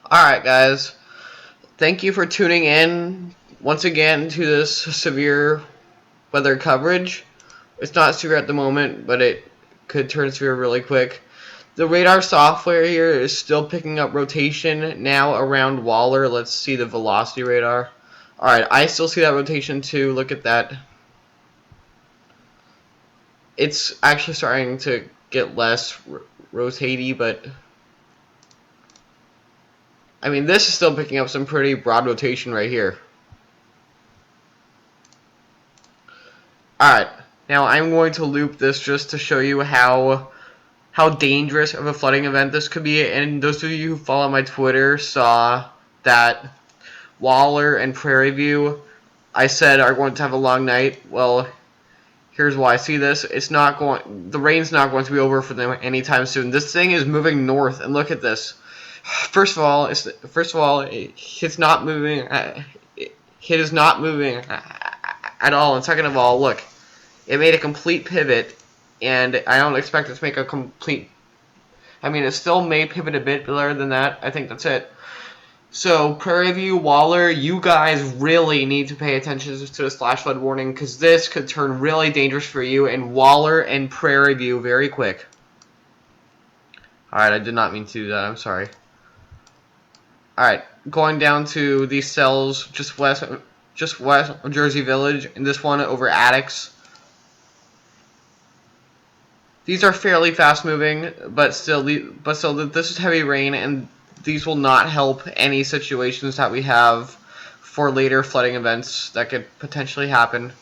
Alright, guys. Thank you for tuning in once again to this severe weather coverage. It's not severe at the moment, but it could turn severe really quick. The radar software here is still picking up rotation now around Waller. Let's see the velocity radar. Alright, I still see that rotation too. Look at that. It's actually starting to get less rotatey, but I mean, this is still picking up some pretty broad rotation right here. Alright, now I'm going to loop this just to show you how dangerous of a flooding event this could be. And those of you who follow my Twitter saw that Waller and Prairie View, I said, are going to have a long night. Well, here's why I see this. The rain's not going to be over for them anytime soon. This thing is moving north, and look at this. First of all, it's not moving. It is not moving at all. And second of all, look, it made a complete pivot, and I don't expect it to make a complete. I mean, it still may pivot a bit better than that. I think that's it. So, Prairie View, Waller, you guys really need to pay attention to the slash flood warning, because this could turn really dangerous for you in Waller and Prairie View very quick. Alright, I did not mean to do that. I'm sorry. Alright, going down to these cells just west of Jersey Village, and this one over Attucks. These are fairly fast moving, but still, this is heavy rain, and these will not help any situations that we have for later flooding events that could potentially happen.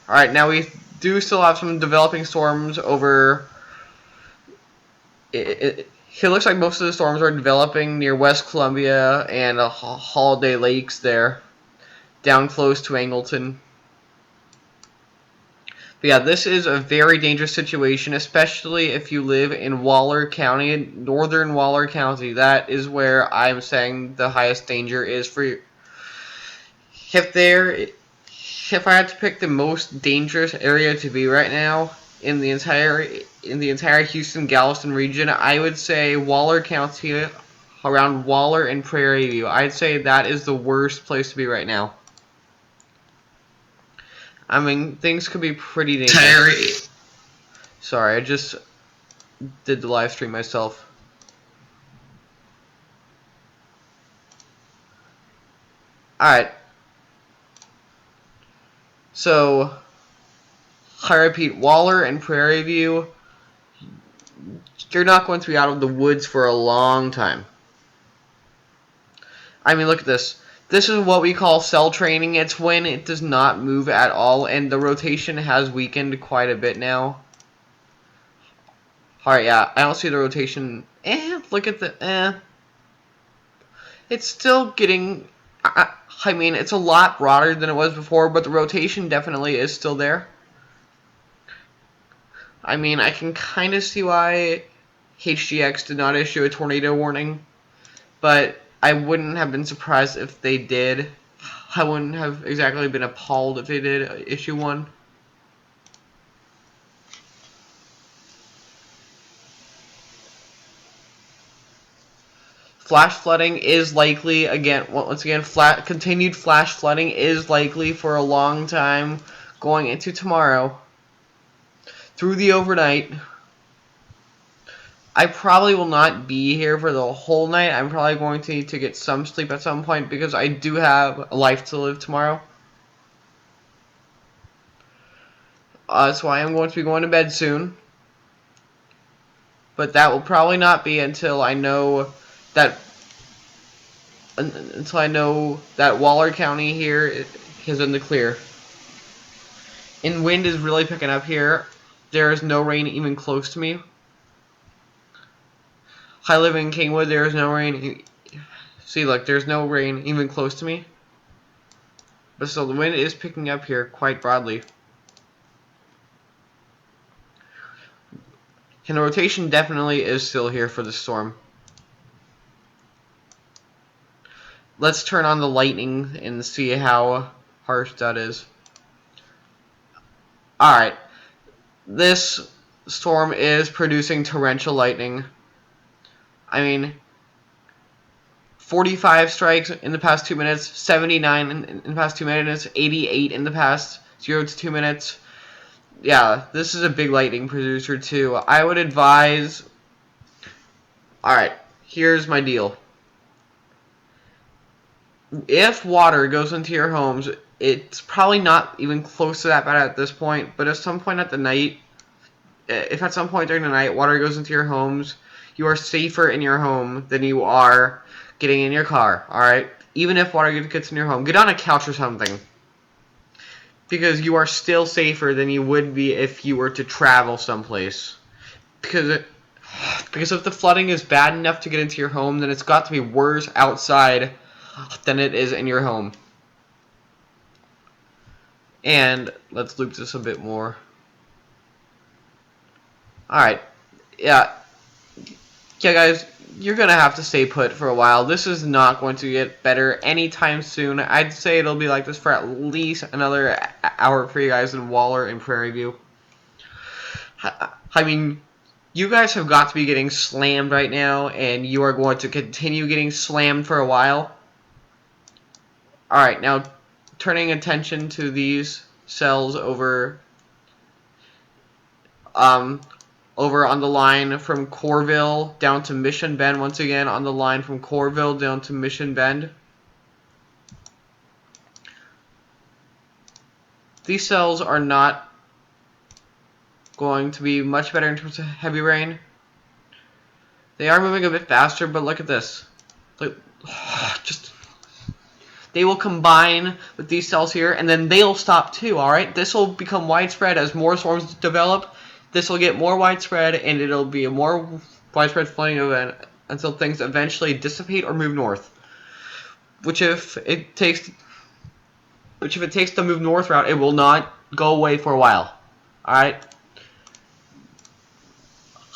Alright, now we do still have some developing storms over. It looks like most of the storms are developing near West Columbia and Holiday Lakes there, down close to Angleton. But yeah, this is a very dangerous situation, especially if you live in Waller County, northern Waller County. That is where I'm saying the highest danger is for you. If I had to pick the most dangerous area to be right now in the entire Houston-Galveston region, I would say Waller County, around Waller and Prairie View. I'd say that is the worst place to be right now. I mean, things could be pretty dangerous. Sorry, I just did the live stream myself. Alright. So, I repeat, Waller and Prairie View, you're not going to be out of the woods for a long time. I mean, look at this. This is what we call cell training. It's when it does not move at all, and the rotation has weakened quite a bit now. Alright, yeah, I don't see the rotation. Look at the, It's still getting, I mean, it's a lot broader than it was before, but the rotation definitely is still there. I mean, I can kind of see why HGX did not issue a tornado warning, but I wouldn't have been surprised if they did. I wouldn't have exactly been appalled if they did issue one. Flash flooding is likely, continued flash flooding is likely for a long time going into tomorrow. Through the overnight. I probably will not be here for the whole night. I'm probably going to need to get some sleep at some point because I do have a life to live tomorrow. That's why I'm going to be going to bed soon. But that will probably not be until I know that Waller County here is in the clear. And wind is really picking up here. There is no rain even close to me. I live in Kingwood. There is no rain. See, look, there's no rain even close to me. But still, the wind is picking up here quite broadly. And the rotation definitely is still here for the storm. Let's turn on the lightning and see how harsh that is. Alright. This storm is producing torrential lightning. I mean, 45 strikes in the past 2 minutes, 79 in the past 2 minutes, 88 in the past 0 to 2 minutes. Yeah, this is a big lightning producer too. I would advise... Alright, here's my deal. If water goes into your homes, it's probably not even close to that bad at this point, but at some point at the night, if at some point during the night water goes into your homes, you are safer in your home than you are getting in your car, alright? Even if water gets in your home, get on a couch or something. Because you are still safer than you would be if you were to travel someplace. Because if the flooding is bad enough to get into your home, then it's got to be worse outside than it is in your home. And let's loop this a bit more. Alright. Yeah, guys, you're going to have to stay put for a while. This is not going to get better anytime soon. I'd say it'll be like this for at least another hour for you guys in Waller and Prairie View. I mean, you guys have got to be getting slammed right now, and you are going to continue getting slammed for a while. Alright, now turning attention to these cells over on the line from Corville down to Mission Bend. Once again, on the line from Corville down to Mission Bend. These cells are not going to be much better in terms of heavy rain. They are moving a bit faster, but look at this. Look, they will combine with these cells here, and then they'll stop too, alright? This will become widespread as more storms develop. This will get more widespread, and it'll be a more widespread flooding event until things eventually dissipate or move north. Which if it takes the move north route, it will not go away for a while. Alright?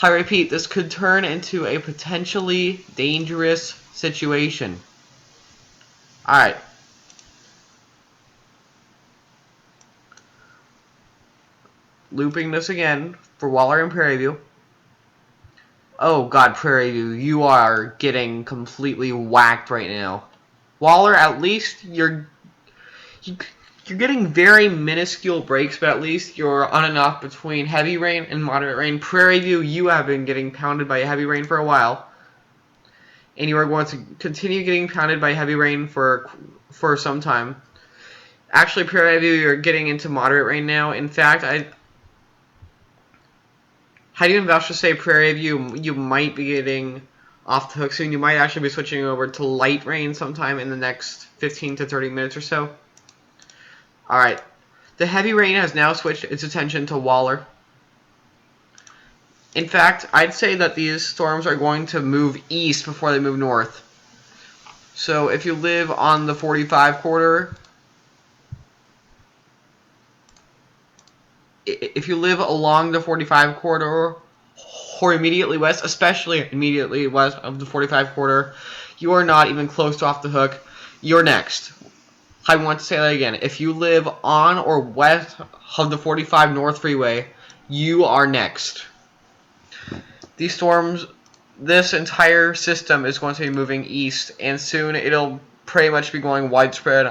I repeat, this could turn into a potentially dangerous situation. Alright. Looping this again for Waller and Prairie View. Oh god, Prairie View, you are getting completely whacked right now. Waller, at least you're getting very minuscule breaks, but at least you're on and off between heavy rain and moderate rain. Prairie View, you have been getting pounded by heavy rain for a while, and you are going to continue getting pounded by heavy rain for some time. Actually, Prairie View, you're getting into moderate rain now. In fact, I'd even vouch to say Prairie View, you might be getting off the hook soon. You might actually be switching over to light rain sometime in the next 15 to 30 minutes or so. Alright, the heavy rain has now switched its attention to Waller. In fact, I'd say that these storms are going to move east before they move north. So if you live on the 45 corridor, if you live along the 45 corridor or immediately west, especially immediately west of the 45 corridor, you are not even close to off the hook. You're next. I want to say that again. If you live on or west of the 45 North Freeway, you are next. These storms, this entire system is going to be moving east, and soon it'll pretty much be going widespread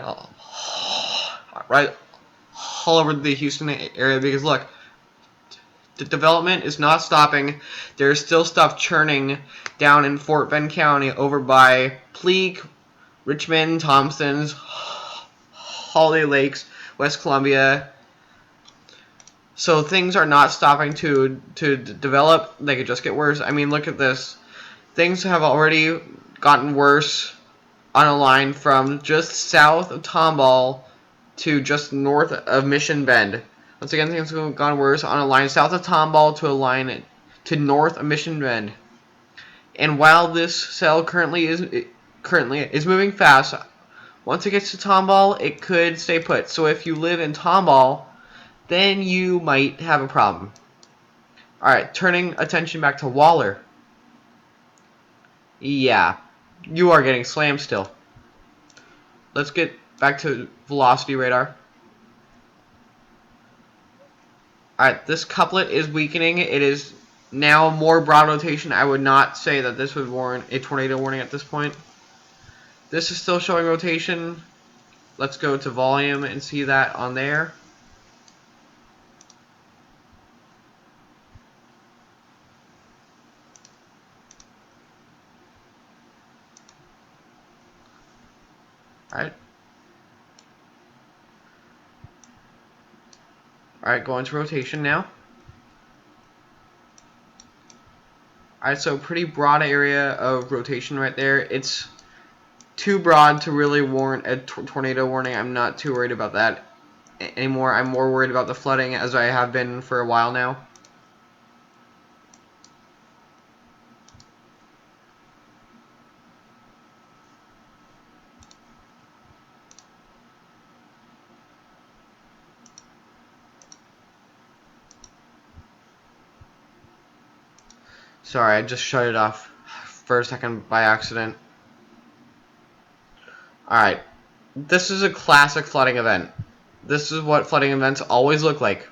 right all over the Houston area, because look, the development is not stopping. There's still stuff churning down in Fort Bend County over by Pleak, Richmond, Thompsons, Holiday Lakes, West Columbia. So things are not stopping to develop. They could just get worse. I mean, look at this. Things have already gotten worse on a line from just south of Tomball to just north of Mission Bend. Once again, things have gone worse on a line south of Tomball to a line to north of Mission Bend. And while this cell currently is moving fast, once it gets to Tomball, it could stay put. So if you live in Tomball, then you might have a problem. Alright, turning attention back to Waller. Yeah, you are getting slammed still. Let's get back to velocity radar. Alright, this couplet is weakening. It is now more broad rotation. I would not say that this would warrant a tornado warning at this point. This is still showing rotation. Let's go to volume and see that on there. Alright. Alright, go into rotation now. Alright, so pretty broad area of rotation right there. It's too broad to really warrant a tornado warning. I'm not too worried about that anymore. I'm more worried about the flooding, as I have been for a while now. Sorry, I just shut it off for a second by accident. Alright, this is a classic flooding event. This is what flooding events always look like.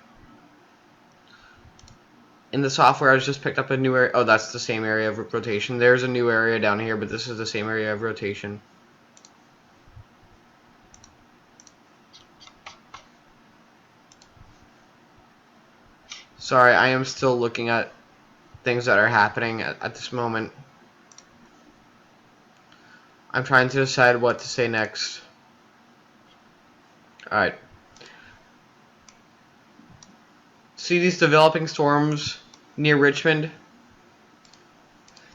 In the software, I just picked up a new area. Oh, that's the same area of rotation. There's a new area down here, but this is the same area of rotation. Sorry, I am still looking at things that are happening at this moment. I'm trying to decide what to say next. Alright. See these developing storms near Richmond?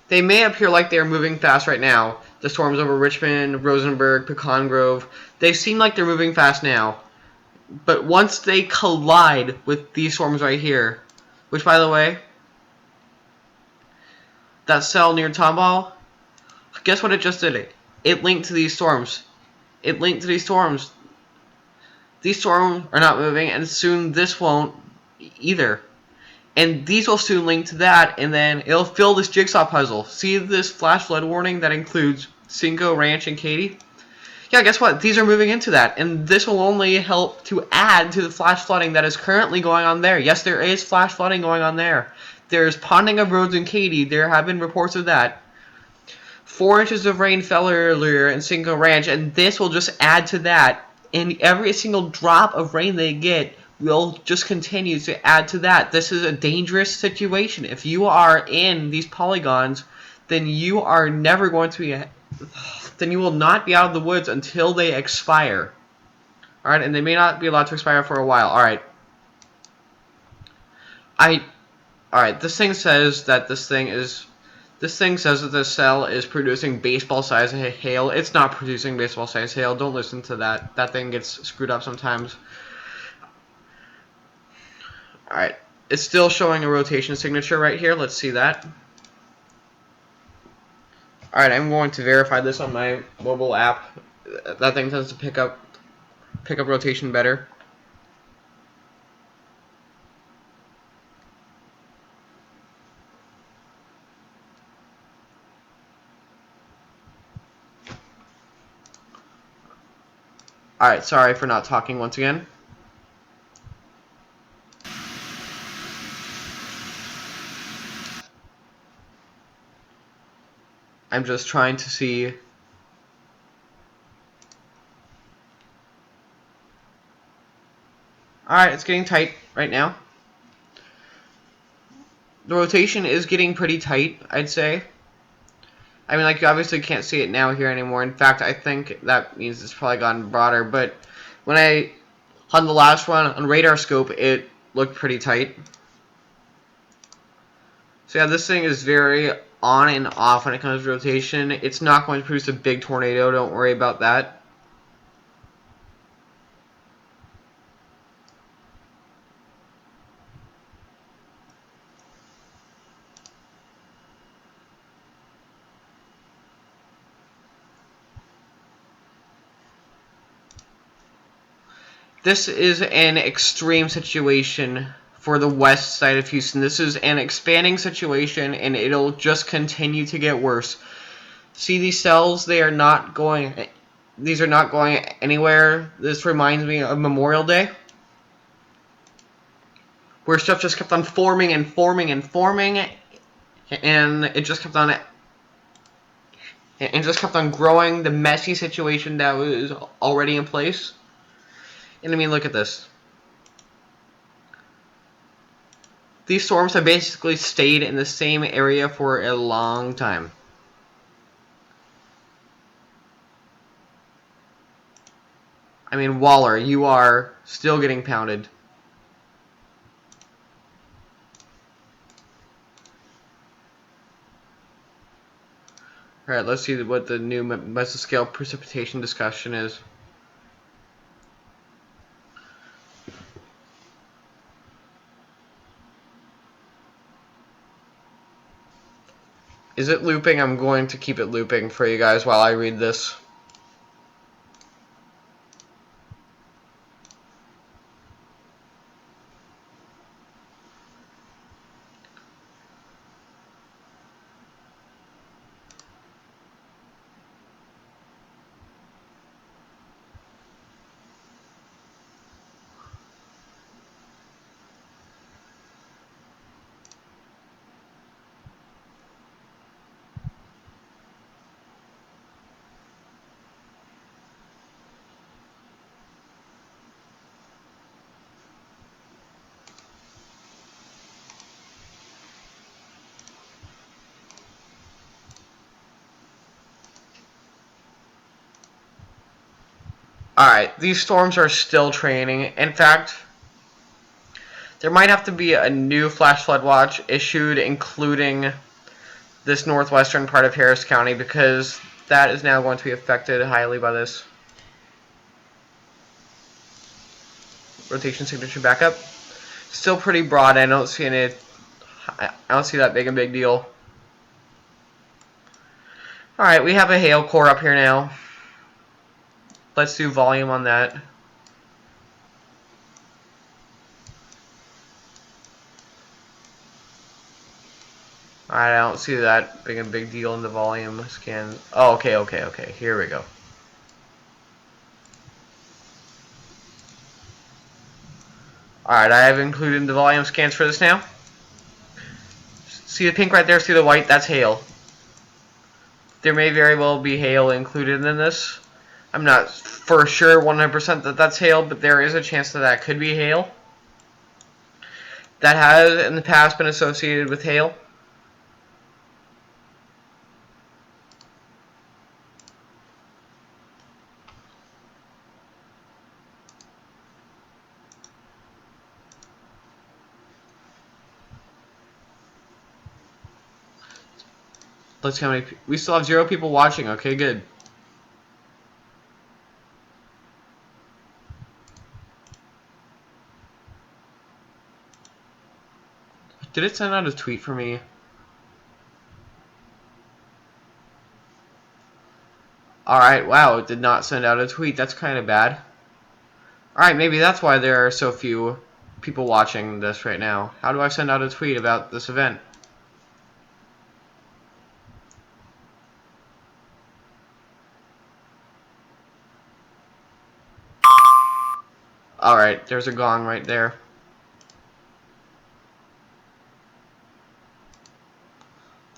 They may appear like they are moving fast right now. The storms over Richmond, Rosenberg, Pecan Grove, they seem like they're moving fast now. But once they collide with these storms right here, which, by the way, that cell near Tomball, guess what it just did? It linked to these storms. It linked to these storms. These storms are not moving, and soon this won't either. And these will soon link to that, and then it'll fill this jigsaw puzzle. See this flash flood warning that includes Cinco, Ranch, and Katy? Yeah, guess what? These are moving into that, and this will only help to add to the flash flooding that is currently going on there. Yes, there is flash flooding going on there. There's ponding of roads in Katy. There have been reports of that. 4 inches of rain fell earlier in Cinco Ranch, and this will just add to that. And every single drop of rain they get will just continue to add to that. This is a dangerous situation. If you are in these polygons, then you are never going to be... Then you will not be out of the woods until they expire. Alright, and they may not be allowed to expire for a while. Alright. Alright, this thing says that this thing says that this cell is producing baseball-sized hail. It's not producing baseball-sized hail. Don't listen to that. That thing gets screwed up sometimes. Alright. It's still showing a rotation signature right here. Let's see that. Alright, I'm going to verify this on my mobile app. That thing tends to pick up rotation better. Alright, sorry for not talking once again. I'm just trying to see... Alright, it's getting tight right now. The rotation is getting pretty tight, I'd say. I mean, like, you obviously can't see it now here anymore. In fact, I think that means it's probably gotten broader. But when on the last one, on radar scope, it looked pretty tight. So yeah, this thing is very on and off when it comes to rotation. It's not going to produce a big tornado. Don't worry about that. This is an extreme situation for the west side of Houston. This is an expanding situation, and it'll just continue to get worse. See these cells? These are not going anywhere. This reminds me of Memorial Day, where stuff just kept on forming and forming and forming, and it just kept on and just kept on growing the messy situation that was already in place. And I mean, look at this. These storms have basically stayed in the same area for a long time. I mean, Waller, you are still getting pounded. Alright, let's see what the new mesoscale precipitation discussion is. Is it looping? I'm going to keep it looping for you guys while I read this. Alright, these storms are still training. In fact, there might have to be a new flash flood watch issued, including this northwestern part of Harris County, because that is now going to be affected highly by this. Rotation signature backup. Still pretty broad. I don't see that big a big deal. Alright, we have a hail core up here now. Let's do volume on that. Alright, I don't see that being a big deal in the volume scan. Oh, okay. Here we go. Alright, I have included the volume scans for this now. See the pink right there? See the white? That's hail. There may very well be hail included in this. I'm not for sure 100% that that's hail, but there is a chance that that could be hail. That has in the past been associated with hail. Let's see how many. We still have 0 people watching. Okay, good. Did it send out a tweet for me? Alright, wow, it did not send out a tweet. That's kind of bad. Alright, maybe that's why there are so few people watching this right now. How do I send out a tweet about this event? Alright, there's a gong right there.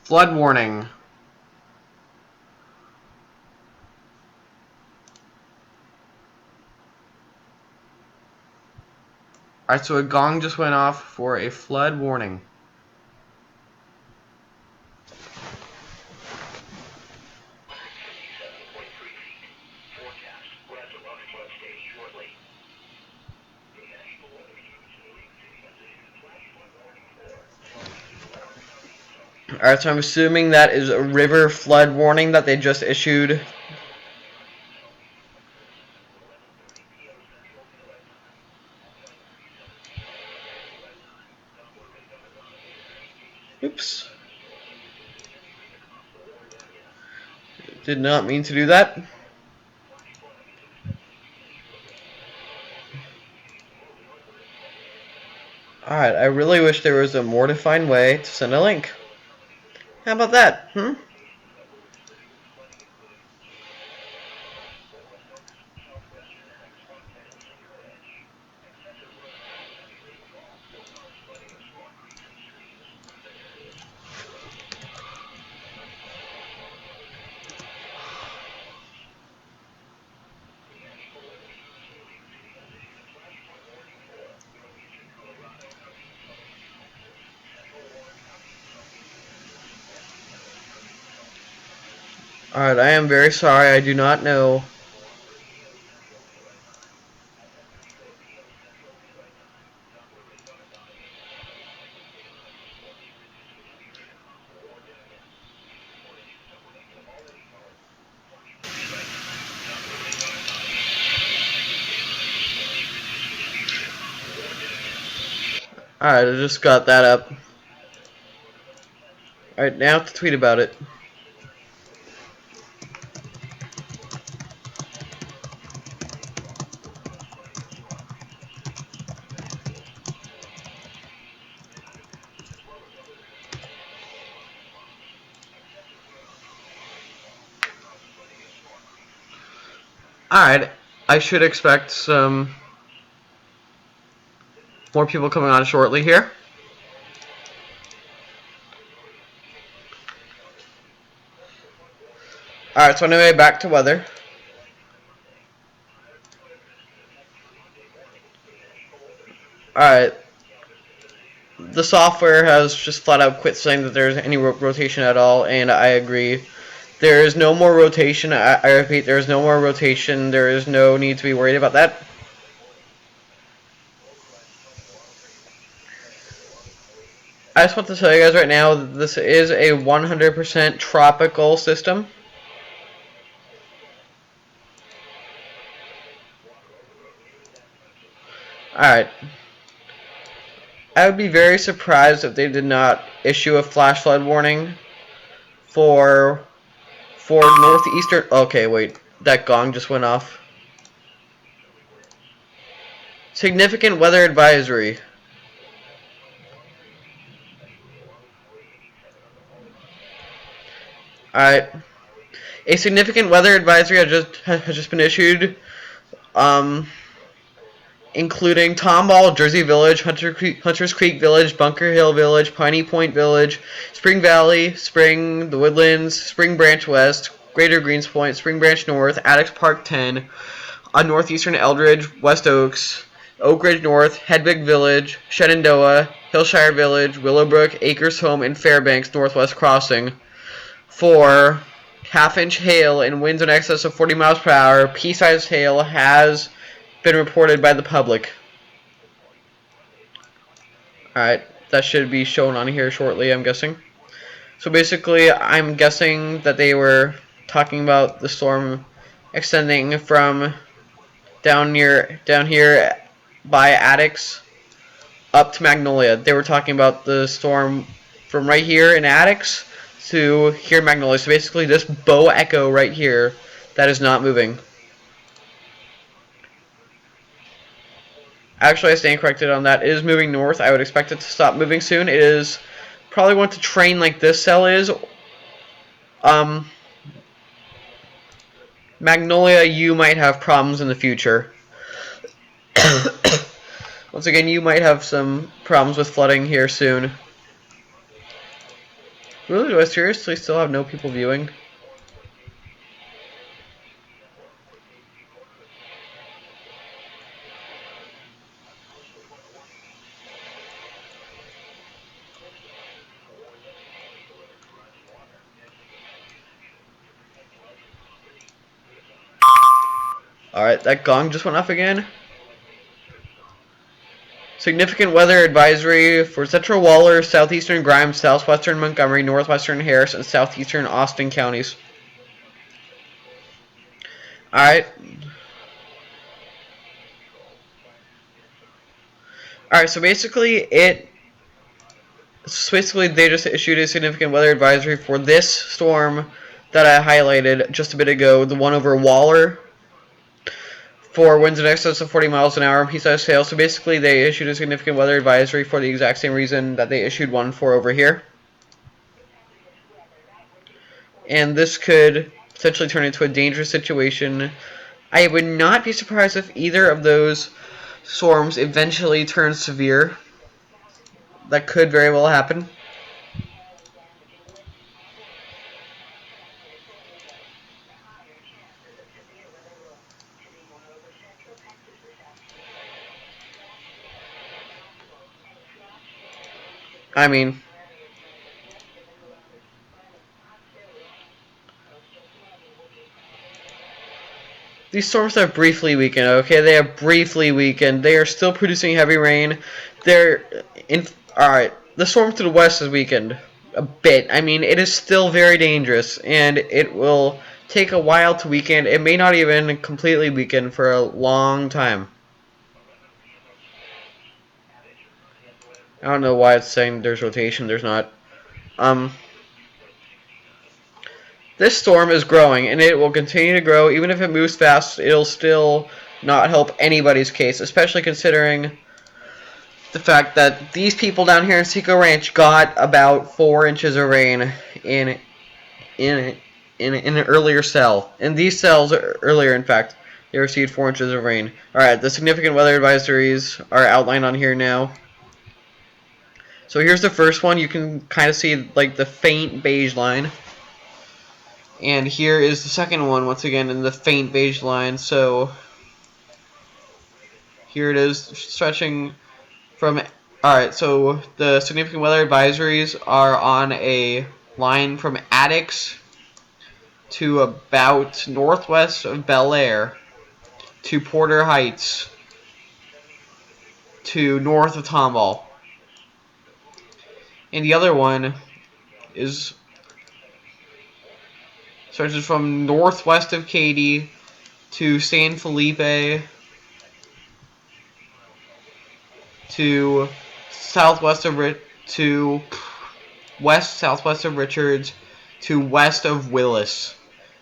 Flood warning. Alright, so a gong just went off for a flood warning. Alright, so I'm assuming that is a river flood warning that they just issued. Oops. Did not mean to do that. Alright, I really wish there was a more defined way to send a link. How about that? Alright, I am very sorry. I do not know. Alright, I just got that up. Alright, now to tweet about it. Alright, I should expect some more people coming on shortly here. Alright, so anyway, back to weather. Alright. The software has just flat out quit saying that there's any rotation at all, and I agree. There is no more rotation. I repeat, there is no more rotation. There is no need to be worried about that. I just want to tell you guys right now that this is a 100% tropical system. Alright. I would be very surprised if they did not issue a flash flood warning for northeastern. Okay, wait. That gong just went off. Significant weather advisory. Alright. A significant weather advisory has just been issued, including Tomball, Jersey Village, Hunters Creek Village, Bunker Hill Village, Piney Point Village, Spring Valley, Spring, The Woodlands, Spring Branch West, Greater Greenspoint, Spring Branch North, Addicks Park 10, Northeastern Eldridge, West Oaks, Oak Ridge North, Hedvig Village, Shenandoah, Hillshire Village, Willowbrook, Acres Home, and Fairbanks Northwest Crossing. For half-inch hail and winds in excess of 40 miles per hour, pea-sized hail has been reported by the public. Alright, that should be shown on here shortly, I'm guessing. So basically, I'm guessing that they were talking about the storm extending from down here by Addicks up to Magnolia. They were talking about the storm from right here in Addicks to here in Magnolia. So basically this bow echo right here that is not moving. Actually, I stand corrected on that. It is moving north. I would expect it to stop moving soon. It is probably going to train like this cell is. Magnolia, you might have problems in the future. Once again, you might have some problems with flooding here soon. Really, do I seriously still have no people viewing? Alright, that gong just went off again. Significant weather advisory for Central Waller, Southeastern Grimes, Southwestern Montgomery, Northwestern Harris, and Southeastern Austin counties. Alright. Alright, so basically they just issued a significant weather advisory for this storm that I highlighted just a bit ago, the one over Waller, for winds in excess of 40 miles an hour and pea-sized hail. So basically they issued a significant weather advisory for the exact same reason that they issued one for over here. And this could potentially turn into a dangerous situation. I would not be surprised if either of those storms eventually turns severe. That could very well happen. I mean, these storms have briefly weakened. Okay, they have briefly weakened. They are still producing heavy rain. They're in. All right, the storm to the west has weakened a bit. I mean, it is still very dangerous, and it will take a while to weaken. It may not even completely weaken for a long time. I don't know why it's saying there's rotation. There's not. This storm is growing, and it will continue to grow. Even if it moves fast, it'll still not help anybody's case, especially considering the fact that these people down here in Seco Ranch got about 4 inches of rain in an earlier cell. In these cells earlier, in fact, they received 4 inches of rain. Alright, the significant weather advisories are outlined on here now. So here's the first one. You can kind of see like the faint beige line. And here is the second one, once again, in the faint beige line. So here it is, stretching from... Alright, so the significant weather advisories are on a line from Addicks to about northwest of Bel Air to Porter Heights to north of Tomball. And the other one is stretches from northwest of Katy to San Felipe to southwest of west southwest of Richards to west of Willis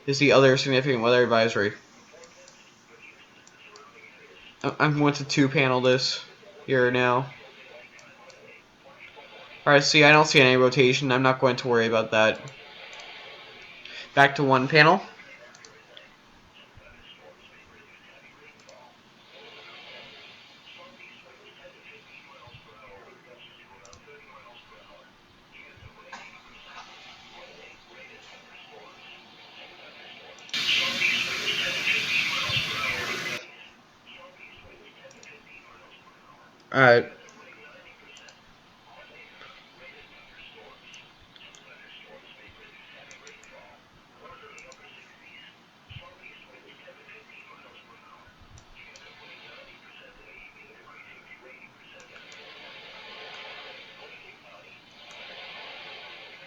is the other significant weather advisory. I'm going to 2-panel this here now. Alright, see, I don't see any rotation. I'm not going to worry about that. Back to 1 panel. Alright.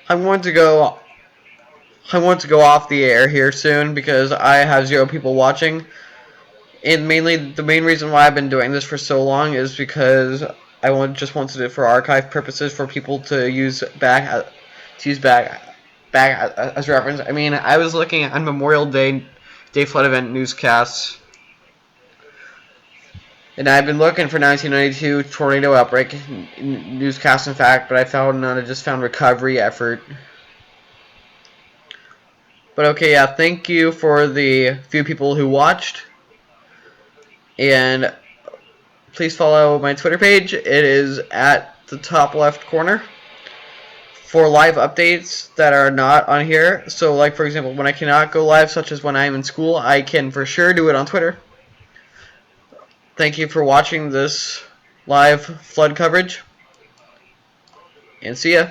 I want to go off the air here soon because I have 0 people watching. And the main reason why I've been doing this for so long is because I just wanted it for archive purposes for people to use back as reference. I mean, I was looking at Memorial Day flood event newscasts, and I've been looking for 1992 tornado outbreak newscasts, in fact, but I found none. I just found recovery effort. But okay, yeah, thank you for the few people who watched. And please follow my Twitter page. It is at the top left corner for live updates that are not on here. So, like, for example, when I cannot go live, such as when I'm in school, I can for sure do it on Twitter. Thank you for watching this live flood coverage, and see ya.